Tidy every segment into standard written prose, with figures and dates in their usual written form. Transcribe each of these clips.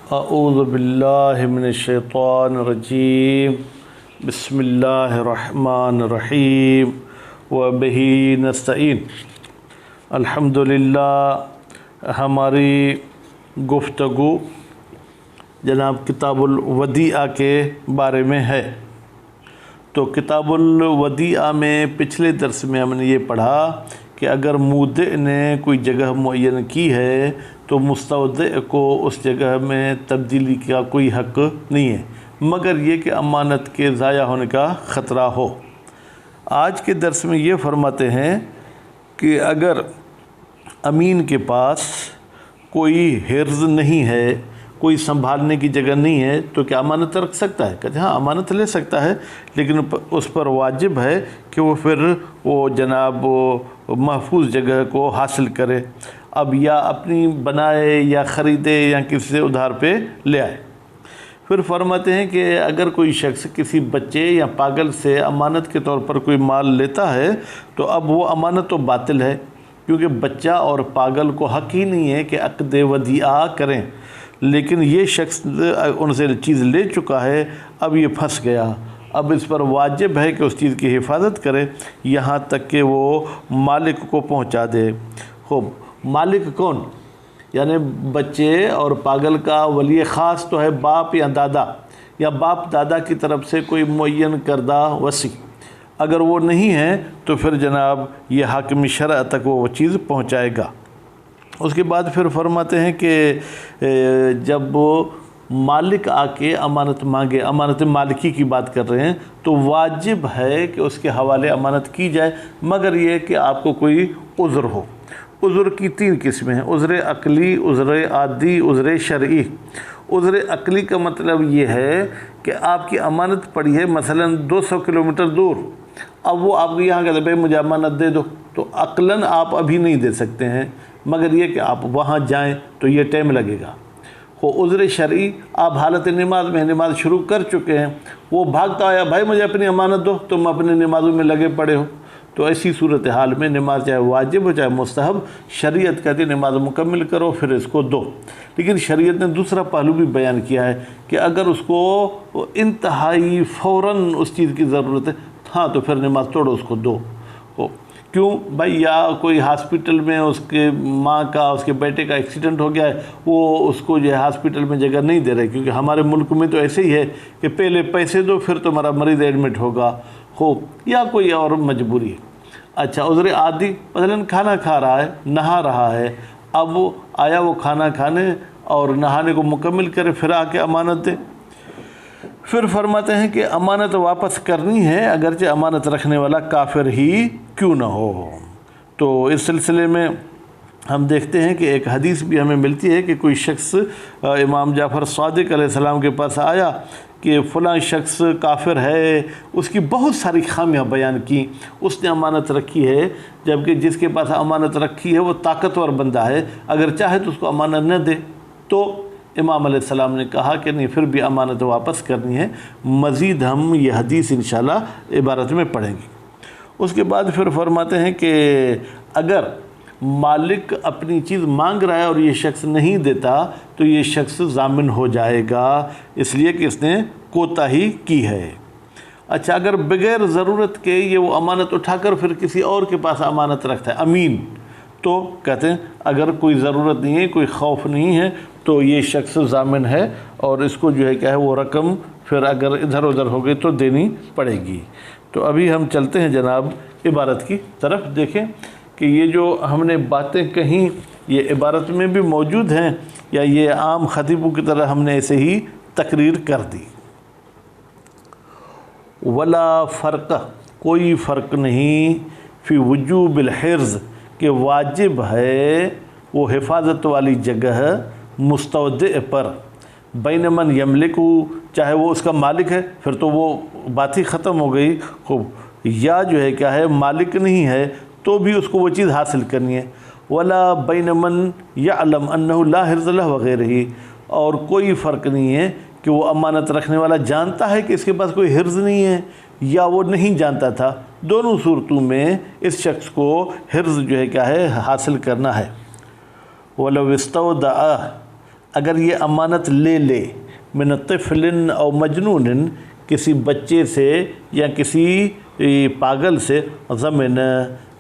اعوذ باللہ من الشیطان الرجیم بسم اللہ الرحمن الرحیم وبہ نستعین۔ الحمدللہ ہماری گفتگو جناب کتاب الودیعہ کے بارے میں ہے۔ تو کتاب الودیعہ میں پچھلے درس میں ہم نے یہ پڑھا کہ اگر مودع نے کوئی جگہ معین کی ہے تو مستودع کو اس جگہ میں تبدیلی کا کوئی حق نہیں ہے، مگر یہ کہ امانت کے ضائع ہونے کا خطرہ ہو۔ آج کے درس میں یہ فرماتے ہیں کہ اگر امین کے پاس کوئی حرز نہیں ہے، کوئی سنبھالنے کی جگہ نہیں ہے تو کیا امانت رکھ سکتا ہے؟ کہتے ہیں ہاں امانت لے سکتا ہے، لیکن اس پر واجب ہے کہ وہ پھر وہ جناب محفوظ جگہ کو حاصل کرے، اب یا اپنی بنائے یا خریدے یا کسی سے ادھار پہ لے آئے۔ پھر فرماتے ہیں کہ اگر کوئی شخص کسی بچے یا پاگل سے امانت کے طور پر کوئی مال لیتا ہے تو اب وہ امانت تو باطل ہے، کیونکہ بچہ اور پاگل کو حق ہی نہیں ہے کہ عقد ودیعہ کریں، لیکن یہ شخص ان سے چیز لے چکا ہے، اب یہ پھنس گیا، اب اس پر واجب ہے کہ اس چیز کی حفاظت کرے یہاں تک کہ وہ مالک کو پہنچا دے۔ خوب، مالک کون؟ یعنی بچے اور پاگل کا ولی خاص تو ہے باپ یا دادا، یا باپ دادا کی طرف سے کوئی معین کردہ وصی، اگر وہ نہیں ہے تو پھر جناب یہ حاکم شرع تک وہ چیز پہنچائے گا۔ اس کے بعد پھر فرماتے ہیں کہ جب مالک آ کے امانت مانگے، امانت مالکی کی بات کر رہے ہیں، تو واجب ہے کہ اس کے حوالے امانت کی جائے، مگر یہ کہ آپ کو کوئی عذر ہو۔ عذر کی 3 قسمیں ہیں، عذر عقلی، عذر عادی، عذر شرعی۔ عذر عقلی کا مطلب یہ ہے کہ آپ کی امانت پڑی ہے مثلا 200 کلومیٹر دور، اب وہ آپ کو یہاں کہتے ہیں بھائی مجھے امانت دے دو، تو عقلاً آپ ابھی نہیں دے سکتے ہیں، مگر یہ کہ آپ وہاں جائیں تو یہ ٹائم لگے گا۔ وہ عذر شرعی، آپ حالت نماز میں نماز شروع کر چکے ہیں، وہ بھاگتا آیا بھائی مجھے اپنی امانت دو، تم اپنی نمازوں میں لگے پڑے ہو، تو ایسی صورتحال میں نماز چاہے واجب ہو چاہے مستحب، شریعت کہتی ہے نماز مکمل کرو پھر اس کو دو۔ لیکن شریعت نے دوسرا پہلو بھی بیان کیا ہے کہ اگر اس کو انتہائی فوراً اس چیز کی ضرورت ہے ہاں تو پھر نماز توڑو، اس کو دو۔ کیوں بھائی؟ یا کوئی ہاسپٹل میں اس کے ماں کا، اس کے بیٹے کا ایکسیڈنٹ ہو گیا ہے، وہ اس کو جو ہے ہاسپٹل میں جگہ نہیں دے رہے، کیونکہ ہمارے ملک میں تو ایسے ہی ہے کہ پہلے پیسے دو پھر تمہارا مریض ایڈمٹ ہوگا، یا کوئی اور مجبوری ہے۔ اچھا، عذر عادی مثلا کھانا کھا رہا ہے، نہا رہا ہے، اب وہ آیا وہ کھانا کھانے اور نہانے کو مکمل کرے پھر آ کے امانت دے۔ پھر فرماتے ہیں کہ امانت واپس کرنی ہے اگرچہ امانت رکھنے والا کافر ہی کیوں نہ ہو۔ تو اس سلسلے میں ہم دیکھتے ہیں کہ ایک حدیث بھی ہمیں ملتی ہے کہ کوئی شخص امام جعفر صادق علیہ السلام کے پاس آیا کہ فلاں شخص کافر ہے، اس کی بہت ساری خامیاں بیان کی، اس نے امانت رکھی ہے، جبکہ جس کے پاس امانت رکھی ہے وہ طاقتور بندہ ہے، اگر چاہے تو اس کو امانت نہ دے۔ تو امام علیہ السلام نے کہا کہ نہیں، پھر بھی امانت واپس کرنی ہے۔ مزید ہم یہ حدیث انشاءاللہ عبارت میں پڑھیں گے۔ اس کے بعد پھر فرماتے ہیں کہ اگر مالک اپنی چیز مانگ رہا ہے اور یہ شخص نہیں دیتا تو یہ شخص ضامن ہو جائے گا، اس لیے کہ اس نے کوتاہی کی ہے۔ اچھا، اگر بغیر ضرورت کے یہ وہ امانت اٹھا کر پھر کسی اور کے پاس امانت رکھتا ہے امین، تو کہتے ہیں اگر کوئی ضرورت نہیں ہے، کوئی خوف نہیں ہے تو یہ شخص ضامن ہے، اور اس کو جو ہے کیا ہے وہ رقم پھر اگر ادھر ادھر ہو گئی تو دینی پڑے گی۔ تو ابھی ہم چلتے ہیں جناب عبارت کی طرف۔ دیکھیں کہ یہ جو ہم نے باتیں کہیں یہ عبارت میں بھی موجود ہیں یا یہ عام خطیبوں کی طرح ہم نے ایسے ہی تقریر کر دی۔ ولا فرق، کوئی فرق نہیں، فی وجوب الحرز، کہ واجب ہے وہ حفاظت والی جگہ مستودع پر، بین من یملکو، چاہے وہ اس کا مالک ہے پھر تو وہ بات ہی ختم ہو گئی، خوب، یا جو ہے کیا ہے مالک نہیں ہے تو بھی اس کو وہ چیز حاصل کرنی ہے۔ ولا بین من یعلم انہ لا حرز لہ وغیرہ، اور کوئی فرق نہیں ہے کہ وہ امانت رکھنے والا جانتا ہے کہ اس کے پاس کوئی حرز نہیں ہے یا وہ نہیں جانتا تھا، دونوں صورتوں میں اس شخص کو حرز جو ہے کیا ہے حاصل کرنا ہے۔ وَلَوْ اسْتَوْدَعَ، اگر یہ امانت لے لے من طفل او مجنون کسی بچے سے یا کسی پاگل سے ضمن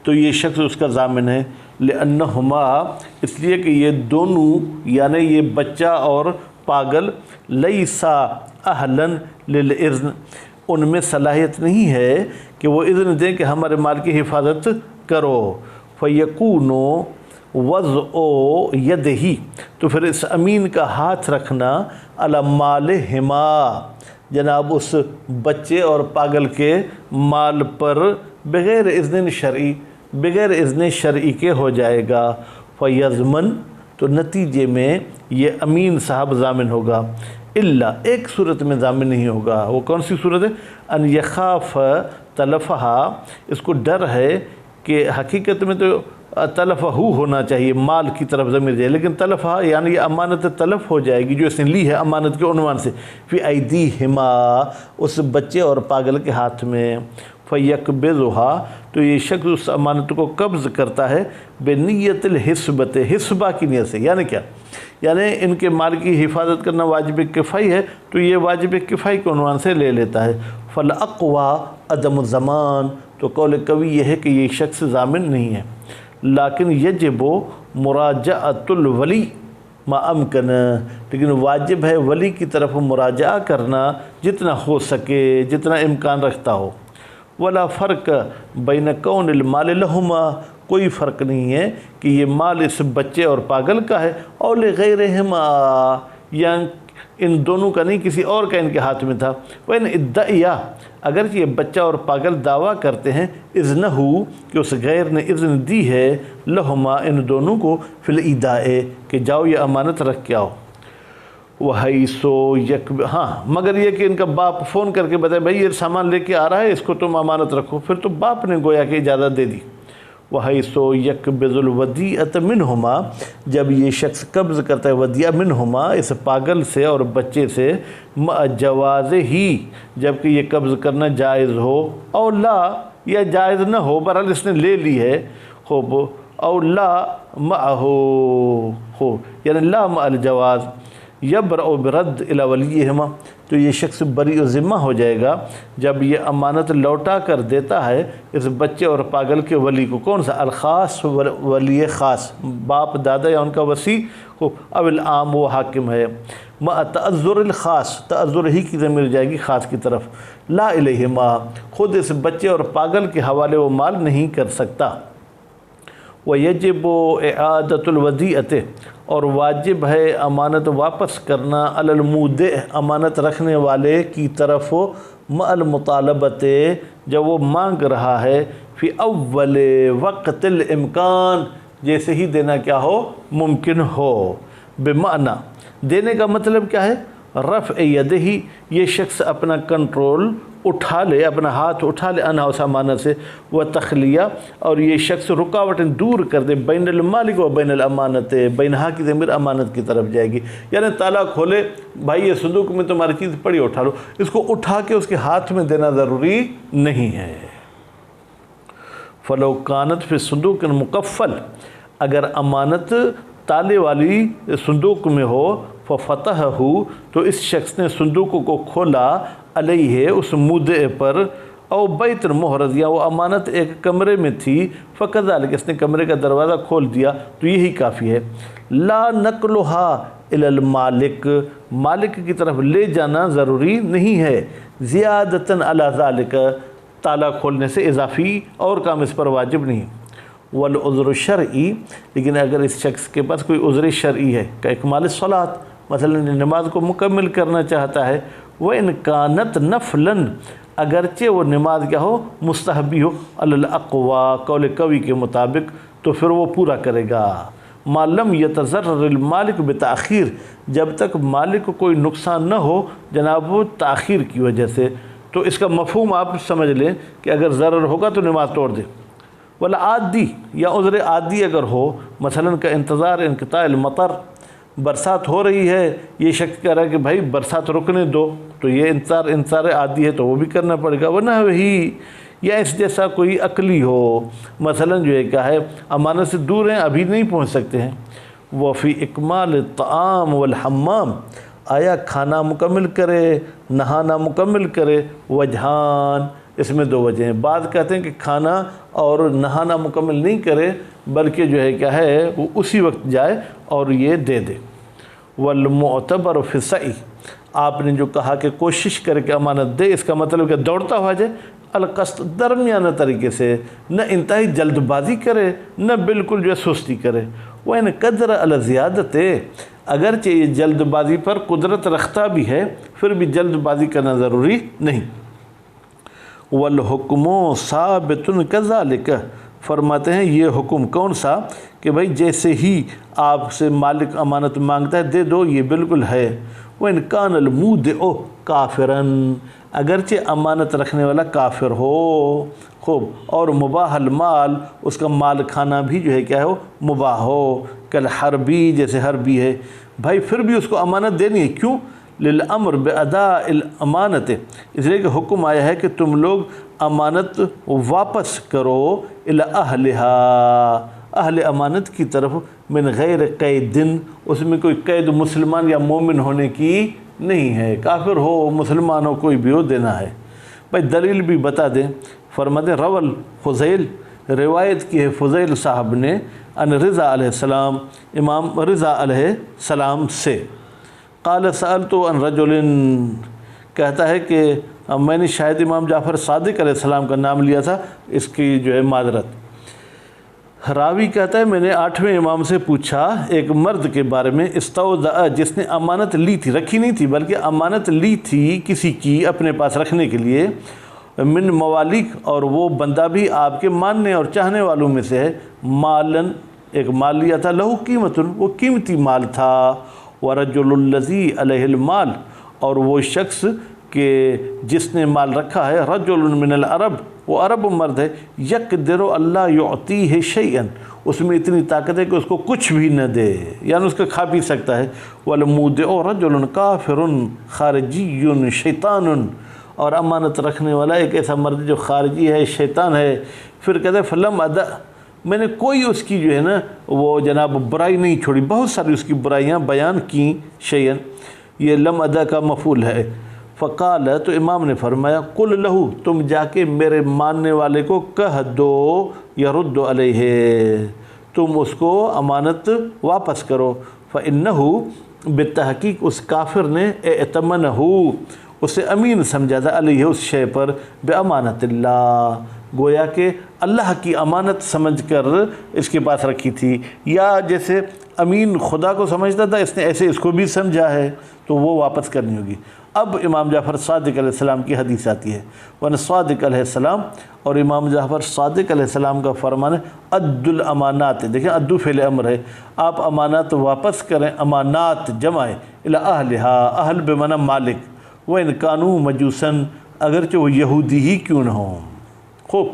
تو یہ شخص اس کا ضامن ہے لأنہما اس لیے کہ یہ دونوں یعنی یہ بچہ اور پاگل لیسا اہلاً للإذن ان میں صلاحیت نہیں ہے کہ وہ اذن دیں کہ ہمارے مال کی حفاظت کرو فیکون وضع یدہ تو پھر اس امین کا ہاتھ رکھنا علی مالہما جناب اس بچے اور پاگل کے مال پر بغیر اذن شرعی بغیر اذن شرعی کے ہو جائے گا فیضمن تو نتیجے میں یہ امین صاحب ضامن ہوگا اللہ ایک صورت میں ضامن نہیں ہوگا وہ کون سی صورت ہے ان یخاف تلفہا اس کو ڈر ہے کہ حقیقت میں تو تلفہ ہونا چاہیے مال کی طرف ضمیر جائے لیکن تلفہ یعنی یہ امانت تلف ہو جائے گی جو اس نے لی ہے امانت کے عنوان سے فی ایدیہما اس بچے اور پاگل کے ہاتھ میں فیقبضھا تو یہ شخص اس امانت کو قبض کرتا ہے بنیت الحسبت حسبہ کی نیت سے یعنی کیا یعنی ان کے مال کی حفاظت کرنا واجب کفائی ہے تو یہ واجب کفائی کے عنوان سے لے لیتا ہے فالاقوی عدم الضمان تو قول قوی یہ ہے کہ یہ شخص ضامن نہیں ہے لیکن یجب مراجعۃ الولی ما امکن لیکن واجب ہے ولی کی طرف مراجعہ کرنا جتنا ہو سکے جتنا امکان رکھتا ہو ولا فرق بین کون المال لہما کوئی فرق نہیں ہے کہ یہ مال اس بچے اور پاگل کا ہے اور لغیرہما یا ان دونوں کا نہیں کسی اور کا ان کے ہاتھ میں تھا وَإِنْ ادعیا اگرچہ یہ بچہ اور پاگل دعویٰ کرتے ہیں اذنہو کہ اس غیر نے اذن دی ہے لہما ان دونوں کو فی الایداء کہ جاؤ یہ امانت رکھ کے آؤ ہاں مگر یہ کہ ان کا باپ فون کر کے بتائے بھائی یہ سامان لے کے آ رہا ہے اس کو تم امانت رکھو پھر تو باپ نے گویا کہ اجازت دے دی وَحَيْثُ يَقْبِضُ الْوَدِيعَةَ مِنْهُمَا جب یہ شخص قبض کرتا ہے ودیعہ منہما اس پاگل سے اور بچے سے جواز ہی جبکہ یہ قبض کرنا جائز ہو اور لا یا جائز نہ ہو بہرحال اس نے لے لی ہے خوب اور لا معہو ہو یعنی لا مع الجواز یبرأ برد الی ولیہما تو یہ شخص بری و ذمہ ہو جائے گا جب یہ امانت لوٹا کر دیتا ہے اس بچے اور پاگل کے ولی کو کون سا الخاص ولی خاص باپ دادا یا ان کا وصی کو او العام وہ حاکم ہے مع تعذر الخاص تعذر ہی کی ضمیر جائے گی خاص کی طرف لا الیہما خود اس بچے اور پاگل کے حوالے وہ مال نہیں کر سکتا وَيَجِبُ إِعَادَةُ الْوَدِيعَةِ اور واجب ہے امانت واپس کرنا علی المودع امانت رکھنے والے کی طرف مع المطالبت جب وہ مانگ رہا ہے فی اول وقت الامکان جیسے ہی دینا کیا ہو ممکن ہو بمعنی دینے کا مطلب کیا ہے رفع یدہ یہ شخص اپنا کنٹرول اٹھا لے اپنا ہاتھ اٹھا لے انہا اس امانت سے وہ تخلیہ اور یہ شخص رکاوٹیں دور کر دے بین المالک و بین الامانت بینہا کی ضمیر امانت کی طرف جائے گی یعنی تالا کھولے بھائی یہ صندوق میں تمہاری چیز پڑی اٹھا لو اس کو اٹھا کے اس کے ہاتھ میں دینا ضروری نہیں ہے فلو کانت فی صندوق مقفل اگر امانت تالے والی صندوق میں ہو ففتح ہو تو اس شخص نے صندوق کو کھولا علیہ اس مودع پر او بیت محرز یا وہ امانت ایک کمرے میں تھی فکذالک اس نے کمرے کا دروازہ کھول دیا تو یہی کافی ہے لا نقلھا الی المالک مالک کی طرف لے جانا ضروری نہیں ہے زیادتاً علی ذالک تالا کھولنے سے اضافی اور کام اس پر واجب نہیں والعذر الشرعی لیکن اگر اس شخص کے پاس کوئی عذر شرعی ہے کہ اکمال الصلاۃ مثلا نماز کو مکمل کرنا چاہتا ہے وَإِنْ كَانَتْ نَفْلًا اگرچہ وہ نماز کیا ہو مستحبی ہو علی الاقوی قول قوی کے مطابق تو پھر وہ پورا کرے گا ما لم یتضرر المالک بتاخیر جب تک مالک کو کوئی نقصان نہ ہو جناب وہ تاخیر کی وجہ سے تو اس کا مفہوم آپ سمجھ لیں کہ اگر ضرر ہوگا تو نماز توڑ دے ولا عادی یا عذر عادی اگر ہو مثلا کا انتظار انقطاع المطر برسات ہو رہی ہے یہ شخص کہہ رہا ہے کہ بھائی برسات رکنے دو تو یہ انتظار عادی ہے تو وہ بھی کرنا پڑے گا ورنہ وہی یا اس جیسا کوئی عقلی ہو مثلا جو ہے کیا ہے امانت سے دور ہیں ابھی نہیں پہنچ سکتے ہیں وفی اکمال الطعام والحمام، آیا کھانا مکمل کرے نہانا مکمل کرے؟ وجہان، اس میں دو وجہ ہیں۔ بعض کہتے ہیں کہ کھانا اور نہانا مکمل نہیں کرے بلکہ جو ہے کیا ہے وہ اسی وقت جائے اور یہ دے دے۔ والمعتبر فی السعی، آپ نے جو کہا کہ کوشش کرے کہ امانت دے، اس کا مطلب کہ دوڑتا ہوا جائے، القصد درمیانہ طریقے سے، نہ انتہائی جلد بازی کرے نہ بالکل جو ہے سستی کرے۔ وَإِنْ قَدْرَ عَلَى الزِّيَادَةِ، اگرچہ یہ جلد بازی پر قدرت رکھتا بھی ہے پھر بھی جلد بازی کرنا ضروری نہیں۔ وَالْحُكْمُ ثَابِتٌ كَذَلِكَ، فرماتے ہیں یہ حکم کون سا کہ بھائی جیسے ہی آپ سے مالک امانت مانگتا ہے دے دو، یہ بالکل ہے۔ وَإِنْ كَانَ الْمُودِعُ كَافِرًا، اگرچہ امانت رکھنے والا کافر ہو، خوب، اور مباح المال، اس کا مال کھانا بھی جو ہے کیا ہو مباح ہو، کل حربی، جیسے حربی ہے، بھائی پھر بھی اس کو امانت دینی ہے۔ کیوں؟ للامر باداء الامانت، اس لیے کہ حکم آیا ہے کہ تم لوگ امانت واپس کرو الی اہلہا، اہل امانت کی طرف، من غیر قید، اس میں کوئی قید مسلمان یا مومن ہونے کی نہیں ہے، کافر ہو مسلمان ہو کوئی بھی ہو دینا ہے۔ بھائی دلیل بھی بتا دیں، فرماتے رول فضیل، روایت کی ہے فضیل صاحب نے، ان رضا علیہ السلام، امام رضا علیہ السلام سے، قال سألت عن رجل، کہتا ہے کہ میں نے شاید امام جعفر صادق علیہ السلام کا نام لیا تھا، اس کی جو ہے معذرت۔ راوی کہتا ہے میں نے 8ویں امام سے پوچھا ایک مرد کے بارے میں، استودع، جس نے امانت لی تھی، رکھی نہیں تھی بلکہ امانت لی تھی کسی کی اپنے پاس رکھنے کے لیے، من موالیک، اور وہ بندہ بھی آپ کے ماننے اور چاہنے والوں میں سے ہے، مالن، ایک مال لیا تھا، لہو قیمتن، وہ قیمتی مال تھا، ورجل الذی علیہ المال، اور وہ شخص کہ جس نے مال رکھا ہے، رجل من العرب، وہ عرب مرد ہے، یقدر اللہ یعطیہ شیئا، اس میں اتنی طاقت ہے کہ اس کو کچھ بھی نہ دے، یعنی اس کا کھا پی سکتا ہے۔ والمودع رجل کافر خارجی شیطان، اور امانت رکھنے والا ایک ایسا مرد جو خارجی ہے، شیطان ہے۔ پھر کہتے ہیں فلم ادا، میں نے کوئی اس کی جو ہے نا وہ جناب برائی نہیں چھوڑی، بہت ساری اس کی برائیاں بیان کیں، شیئن، یہ لم ادا کا مفعول ہے۔ فقال، تو امام نے فرمایا، قل لہو، تم جا کے میرے ماننے والے کو کہہ دو، یرد علیہ، تم اس کو امانت واپس کرو، فإنہ، بالتحقیق اس کافر نے، اعتمنہ، اسے امین سمجھا تھا، علیہ، اس شے پر، بامانت اللہ، گویا کہ اللہ کی امانت سمجھ کر اس کے پاس رکھی تھی، یا جیسے امین خدا کو سمجھتا تھا اس نے ایسے اس کو بھی سمجھا ہے تو وہ واپس کرنی ہوگی۔ اب امام جعفر صادق علیہ السلام کی حدیث آتی ہے، ورنہ صادق علیہ السلام، اور امام جعفر صادق علیہ السلام کا فرمان ہے عد الامانات، دیکھیں عدو فعل امر ہے، آپ امانات واپس کریں، امانات جمع ہے، الی اہلہا، اہل بمعنی مالک، وَإِنْ كَانُوا مَجُوسًا، اگرچہ وہ یہودی ہی کیوں نہ ہوں۔ خوب،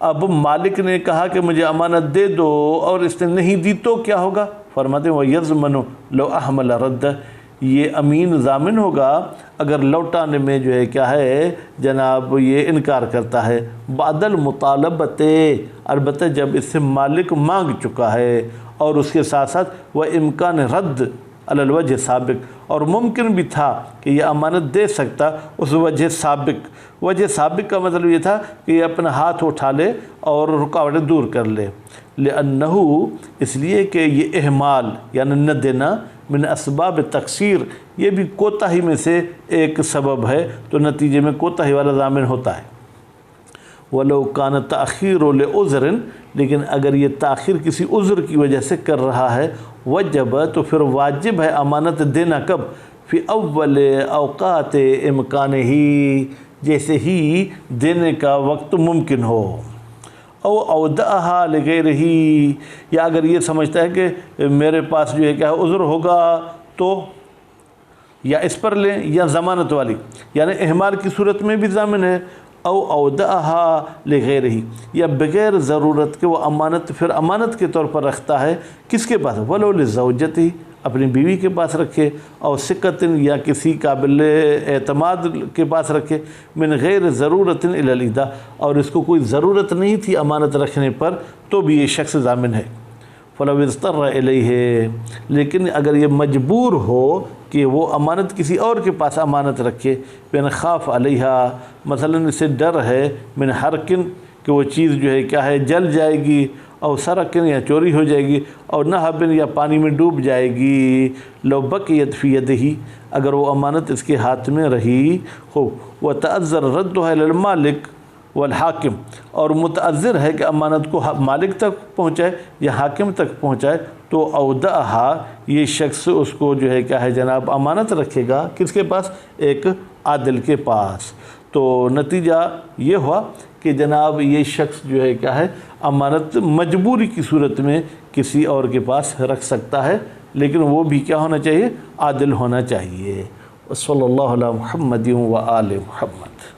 اب مالک نے کہا کہ مجھے امانت دے دو اور اس نے نہیں دی تو کیا ہوگا؟ فرماتے ہیں وَيَضْمَنُ لَوْ أَحْمَلَ رَدَّ، یہ امین ضامن ہوگا اگر لوٹانے میں جو ہے کیا ہے جناب یہ انکار کرتا ہے، بعد المطالبت، البتہ جب اس سے مالک مانگ چکا ہے، اور اس کے ساتھ ساتھ وہ امکان رد علی الوجہ سابق، اور ممکن بھی تھا کہ یہ امانت دے سکتا اس وجہ سابق۔ وجہ سابق کا مطلب یہ تھا کہ یہ اپنا ہاتھ اٹھا لے اور رکاوٹیں دور کر لے، لأنہ، اس لیے کہ یہ اہمال یعنی نہ دینا، من اسباب تقصیر، یہ بھی کوتاہی میں سے ایک سبب ہے، تو نتیجے میں کوتاہی والا ضامن ہوتا ہے۔ وَلَوْ كَانَ تَأْخِيرُ لِعُذْرٍ، لیکن اگر یہ تاخیر کسی عذر کی وجہ سے کر رہا ہے، وجب، تو پھر واجب ہے امانت دینا کب؟ فی اول اوقات امکان ہی، جیسے ہی دینے کا وقت ممکن ہو، او اودعہا لغیرہ، یا اگر یہ سمجھتا ہے کہ میرے پاس جو ہے کیا عذر ہوگا تو یا اس پر لیں، یا ضمانت والی، یعنی اہمال کی صورت میں بھی ضامن ہے، او اودعہا لغیرہ، یا بغیر ضرورت کے وہ امانت پھر امانت کے طور پر رکھتا ہے، کس کے پاس؟ ولو لزوجتی، اپنی بیوی کے پاس رکھے، اور ثقتن، یا کسی قابل اعتماد کے پاس رکھے، من غیر ضرورت الی الاداء، اور اس کو کوئی ضرورت نہیں تھی امانت رکھنے پر، تو بھی یہ شخص ضامن ہے۔ فلو اضطر الیہ، لیکن اگر یہ مجبور ہو کہ وہ امانت کسی اور کے پاس امانت رکھے، بن خاف علیہا، مثلا اسے ڈر ہے من حرکن کہ وہ چیز جو ہے کیا ہے جل جائے گی، اور سرقن یا چوری ہو جائے گی، اور نہبن یا پانی میں ڈوب جائے گی، لو بقیت فی یدہ، اگر وہ امانت اس کے ہاتھ میں رہی ہو، وتعذر ردها الی المالک والحاکم، اور متعذر ہے کہ امانت کو مالک تک پہنچائے یا حاکم تک پہنچائے، تو اودعہا، یہ شخص اس کو جو ہے کیا ہے جناب امانت رکھے گا کس کے پاس؟ ایک عادل کے پاس۔ تو نتیجہ یہ ہوا کہ جناب یہ شخص جو ہے کیا ہے امانت مجبوری کی صورت میں کسی اور کے پاس رکھ سکتا ہے، لیکن وہ بھی کیا ہونا چاہیے؟ عادل ہونا چاہیے۔ صلی اللہ علیہ محمد و آل محمد۔